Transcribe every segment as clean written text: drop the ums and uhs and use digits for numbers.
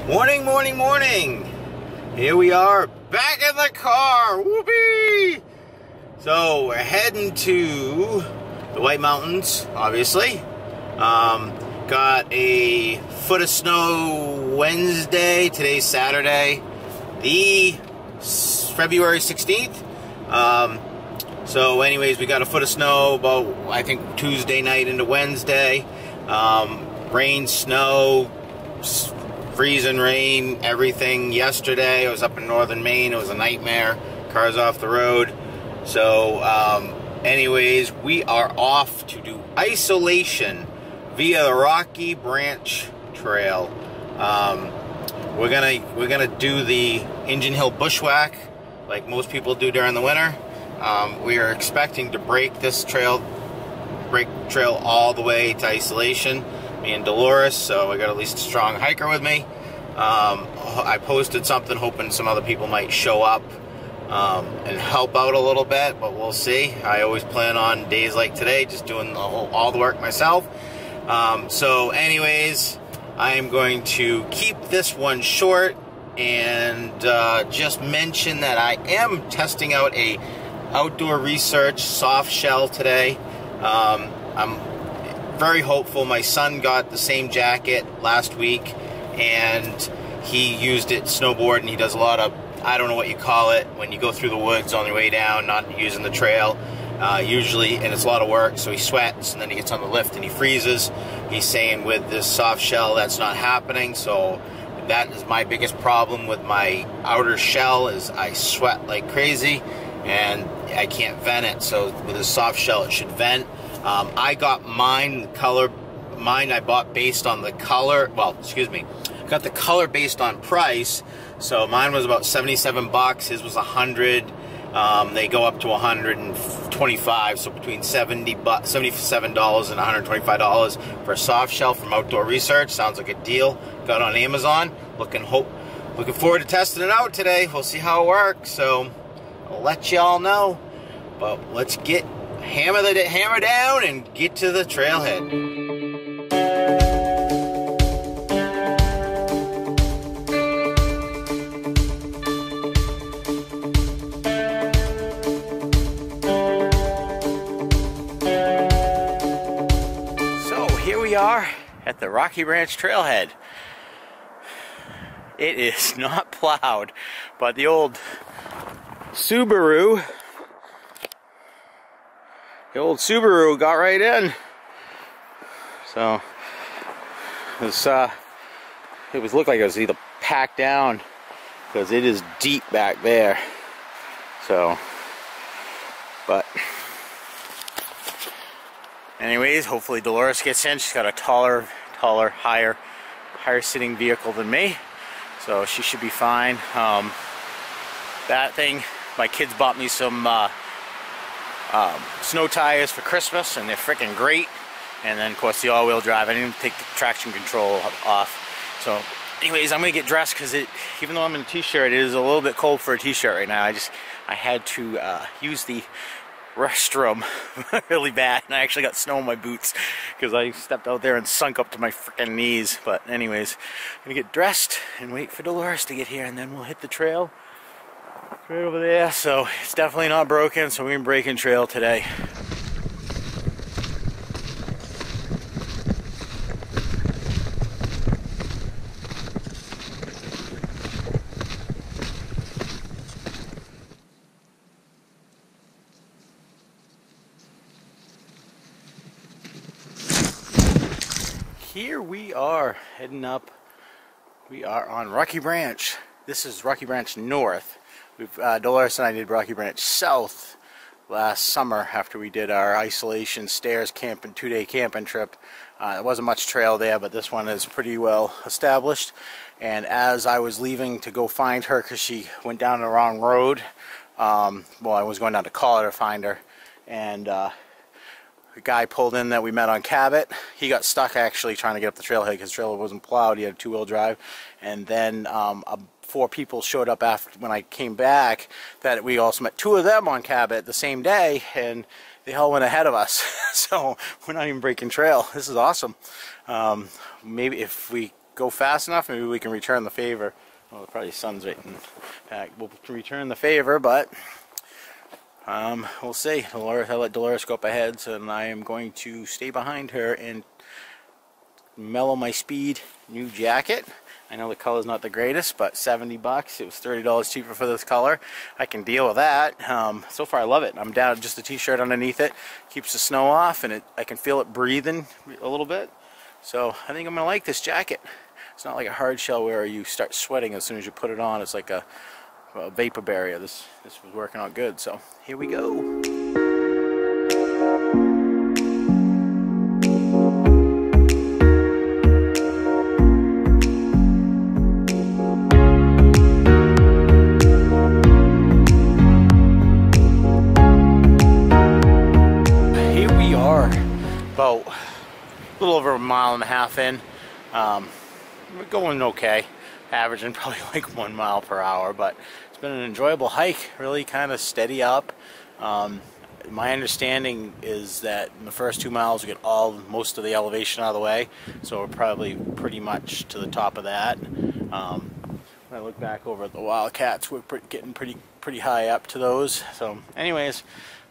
Morning, morning, morning. Here we are, back in the car. Whoopee! So we're heading to the White Mountains, obviously. Got a foot of snow Wednesday. Today's Saturday, the February 16th. So anyways, we got a foot of snow about, I think, Tuesday night into Wednesday. Rain, snow, freezing rain, everything yesterday. I was up in northern Maine. It was a nightmare. Cars off the road. So anyways, we are off to do isolation via the Rocky Branch Trail. We're gonna do the Indian Hill Bushwhack like most people do during the winter. We are expecting to break trail all the way to isolation, me and Dolores, so I got at least a strong hiker with me. I posted something hoping some other people might show up and help out a little bit, but we'll see. I always plan on days like today just doing all the work myself. So anyways, I am going to keep this one short and just mention that I am testing out a outdoor research soft shell today. I'm very hopeful. My son got the same jacket last week and he used it snowboard, and he does a lot of, I don't know what you call it, when you go through the woods on your way down, not using the trail usually, and it's a lot of work, so he sweats and then he gets on the lift and he freezes. He's saying with this soft shell that's not happening, so that is my biggest problem with my outer shell, is I sweat like crazy and I can't vent it. So with a soft shell it should vent. I got mine I bought based on the color, got the color based on price. So mine was about 77 bucks, his was 100. They go up to 125, so between $77 and $125 for a soft shell from Outdoor Research. Sounds like a deal. Got on Amazon. Looking forward to testing it out today. We'll see how it works. So I'll let y'all know. But let's get hammer down and get to the trailhead. Are at the Rocky Branch Trailhead. It is not plowed, but the old Subaru got right in. So it looked like it was either packed down, because it is deep back there. So, but anyways, hopefully Dolores gets in. She's got a taller, higher sitting vehicle than me, so she should be fine. That thing, my kids bought me some snow tires for Christmas, and they're freaking great. And then of course the all-wheel drive, I didn't even take the traction control off. So anyways, I'm gonna get dressed, because even though I'm in a t-shirt, it is a little bit cold for a t-shirt right now. I had to use the restroom really bad, and I actually got snow in my boots because I stepped out there and sunk up to my freaking knees. But anyways, I'm gonna get dressed and wait for Dolores to get here, and then we'll hit the trail right over there. So it's definitely not broken, so we're gonna break in trail today. Here we are heading up. We are on Rocky Branch. This is Rocky Branch North. Dolores and I did Rocky Branch South last summer after we did our isolation stairs camping 2-day camping trip. There wasn't much trail there, but this one is pretty well established. And as I was leaving to go find her, because she went down the wrong road, well, I was going down to Collar to find her, and the guy pulled in that we met on Cabot. He got stuck actually trying to get up the trailhead because the trailer wasn't plowed. He had a 2-wheel drive. And then 4 people showed up after when I came back, that we also met 2 of them on Cabot the same day, and they all went ahead of us. So we're not even breaking trail. This is awesome. Maybe if we go fast enough, maybe we can return the favor. Well, probably sun's right in back. We'll return the favor, but we'll see. Dolores, I let Dolores go up ahead, so I am going to stay behind her and mellow my speed. New jacket. I know the color's not the greatest, but 70 bucks. It was $30 cheaper for this color. I can deal with that. So far I love it. I'm down just a t-shirt underneath it. Keeps the snow off, and I can feel it breathing a little bit. So I think I'm gonna like this jacket. It's not like a hard shell where you start sweating as soon as you put it on. It's like a vapor barrier. This was working out good. So here we go. About a little over a mile and a half in. We're going okay, averaging probably like 1 mile per hour, but it's been an enjoyable hike, really kind of steady up. My understanding is that in the first 2 miles we get most of the elevation out of the way, so we're probably pretty much to the top of that. When I look back over at the Wildcats, we're getting pretty high up to those. So anyways,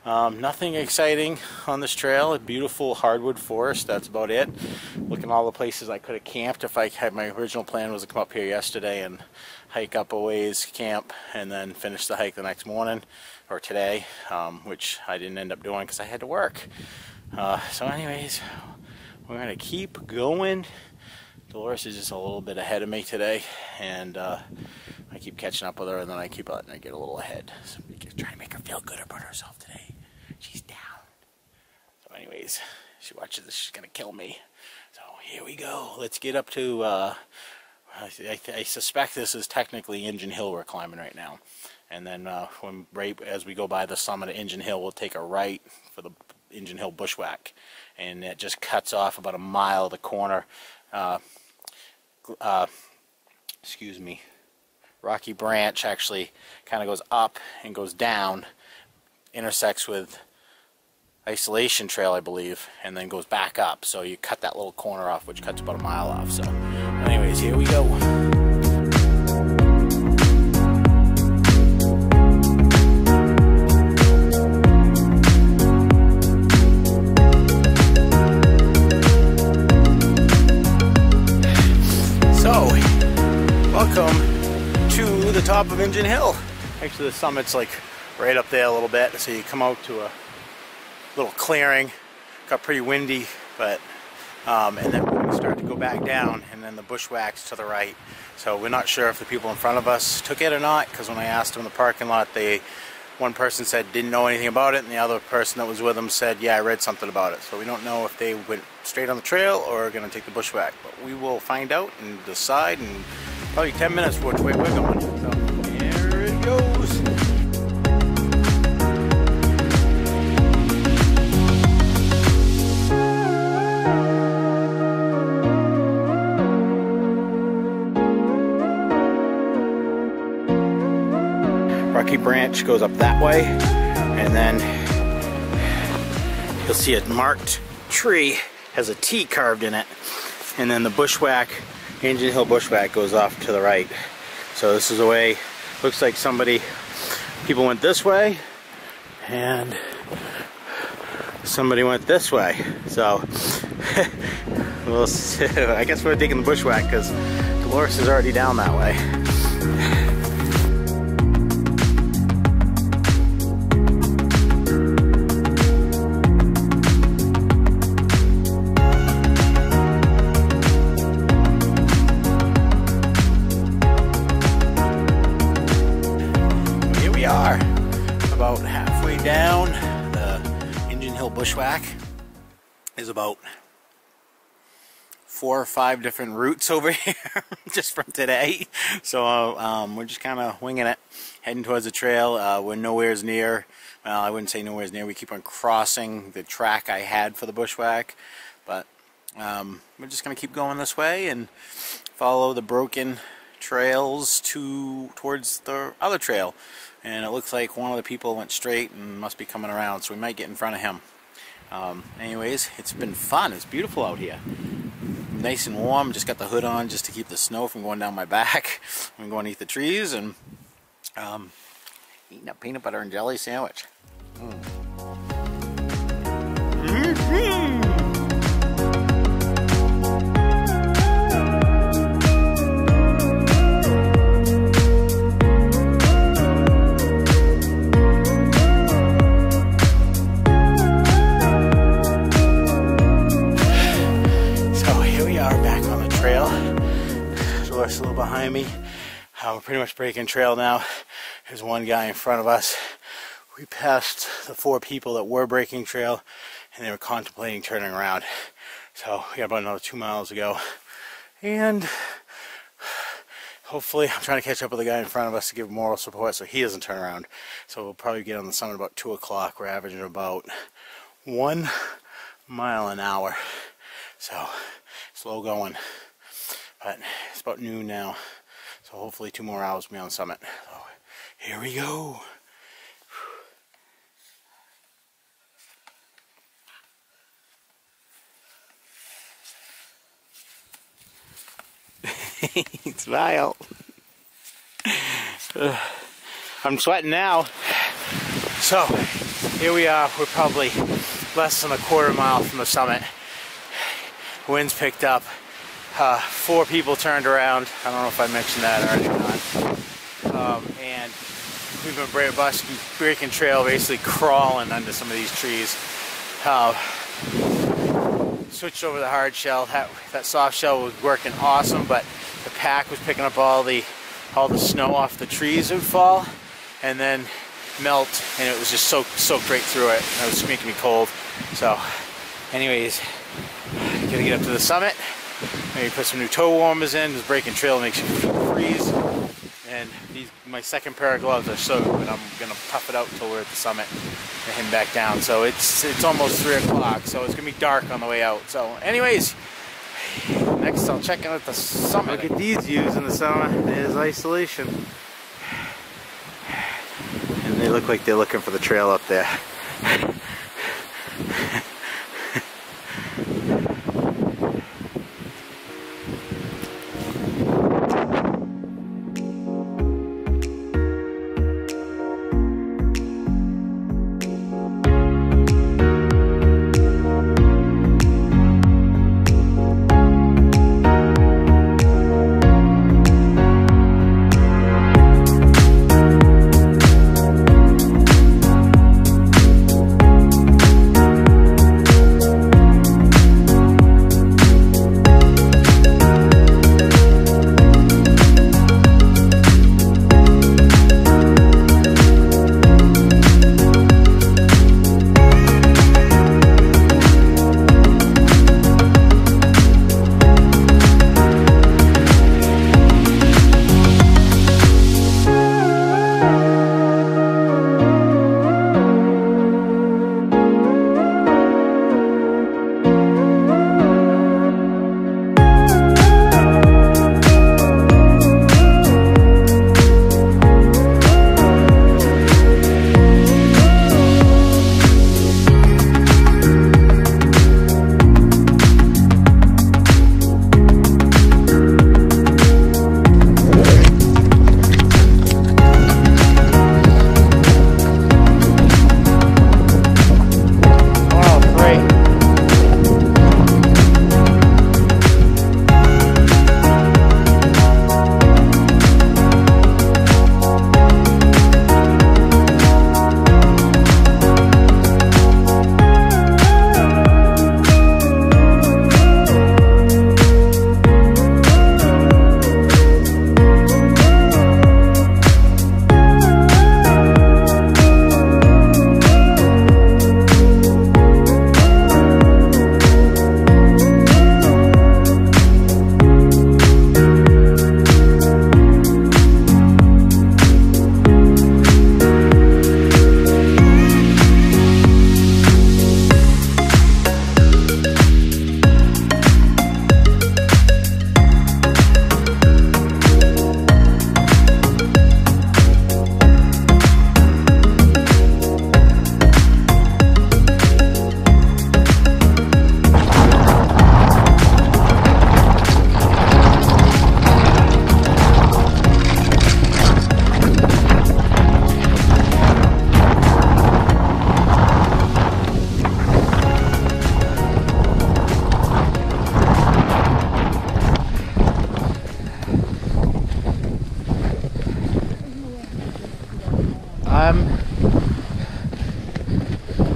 nothing exciting on this trail. A beautiful hardwood forest, that's about it. Looking at all the places I could have camped. If I had, my original plan was to come up here yesterday and hike up a ways, camp, and then finish the hike the next morning, or today, which I didn't end up doing because I had to work. So anyways, we're going to keep going. Dolores is just a little bit ahead of me today, and I keep catching up with her, and then I keep letting her get a little ahead. So we can try to make her feel good about herself today. She's down. So anyways, she watches this, she's gonna kill me. So here we go. Let's get up to, I suspect this is technically Engine Hill we're climbing right now. And then right as we go by the summit of Engine Hill, we'll take a right for the Engine Hill Bushwhack. And it just cuts off about a mile of the corner. Excuse me. Rocky Branch actually kind of goes up and goes down, intersects with Isolation Trail, I believe, and then goes back up. So you cut that little corner off, which cuts about a mile off. So anyways, here we go. So, welcome to the top of Engine Hill. Actually, the summit's like right up there a little bit, so you come out to a little clearing. Got pretty windy, but and then we start to go back down, and then the Bushwhack's to the right. So we're not sure if the people in front of us took it or not, because when I asked them in the parking lot, one person said didn't know anything about it, and the other person that was with them said, yeah, I read something about it. So we don't know if they went straight on the trail or are going to take the Bushwhack, but we will find out and decide in probably 10 minutes which way we're going. So here it goes. Rocky Branch goes up that way, and then you'll see a marked tree has a T carved in it, and then the Bushwhack, Engine Hill Bushwhack, goes off to the right. So this is a way, looks like people went this way and somebody went this way. So we'll see. I guess we're taking the Bushwhack because Dolores is already down that way. About halfway down. The Engine Hill Bushwhack is about 4 or 5 different routes over here just from today. So we're just kind of winging it, heading towards the trail. We're nowhere's near, well, I wouldn't say nowhere's near. We keep on crossing the track I had for the Bushwhack, but we're just going to keep going this way and follow the broken trails towards the other trail. And it looks like one of the people went straight and must be coming around, so we might get in front of him. Anyways, it's been fun. It's beautiful out here. nice and warm. Just got the hood on just to keep the snow from going down my back. I'm going to eat the trees and eating a peanut butter and jelly sandwich. A little behind me. We're pretty much breaking trail now. There's one guy in front of us. We passed the 4 people that were breaking trail and they were contemplating turning around. So we got about another 2 miles to go. And hopefully I'm trying to catch up with the guy in front of us to give moral support so he doesn't turn around. So we'll probably get on the summit about 2 o'clock. We're averaging about 1 mile an hour. So slow going. But it's about noon now, so hopefully 2 more hours we'll be on the summit. So here we go. Smile. I'm sweating now. So here we are. We're probably less than a quarter mile from the summit. Wind's picked up. 4 people turned around. I don't know if I mentioned that already or not. And we've been breaking trail, basically crawling under some of these trees. Switched over the hard shell. That soft shell was working awesome, but the pack was picking up all the snow off the trees that would fall and then melt, and it was just soaked right through it. It was making me cold. So, anyways, gotta get up to the summit. Maybe put some new toe warmers in. This breaking trail makes your feet freeze. And my second pair of gloves are soaked, but I'm gonna tough it out until we're at the summit and head back down. So it's almost 3 o'clock, so it's gonna be dark on the way out. So anyways, next I'll check in at the summit. Look at these views in the summer. There's isolation. And they look like they're looking for the trail up there.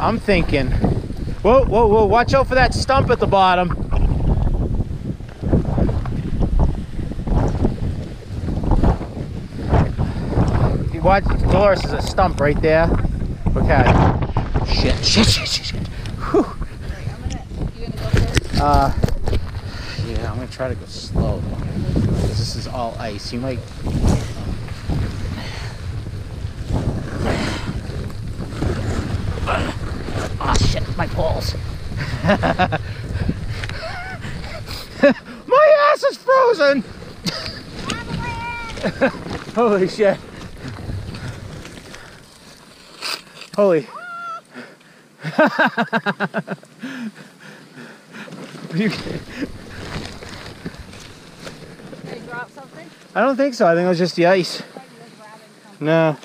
I'm thinking. Whoa, whoa, whoa! Watch out for that stump at the bottom. You watch, Dolores, is a stump right there. Okay. Shit! Shit! Shit! Shit! Shit. Whew. You gonna go first? Yeah, I'm gonna try to go slow because this is all ice. You might. Oh shit, my balls. My ass is frozen. Holy shit. Holy. Did you drop something? I don't think so. I think it was just the ice. No.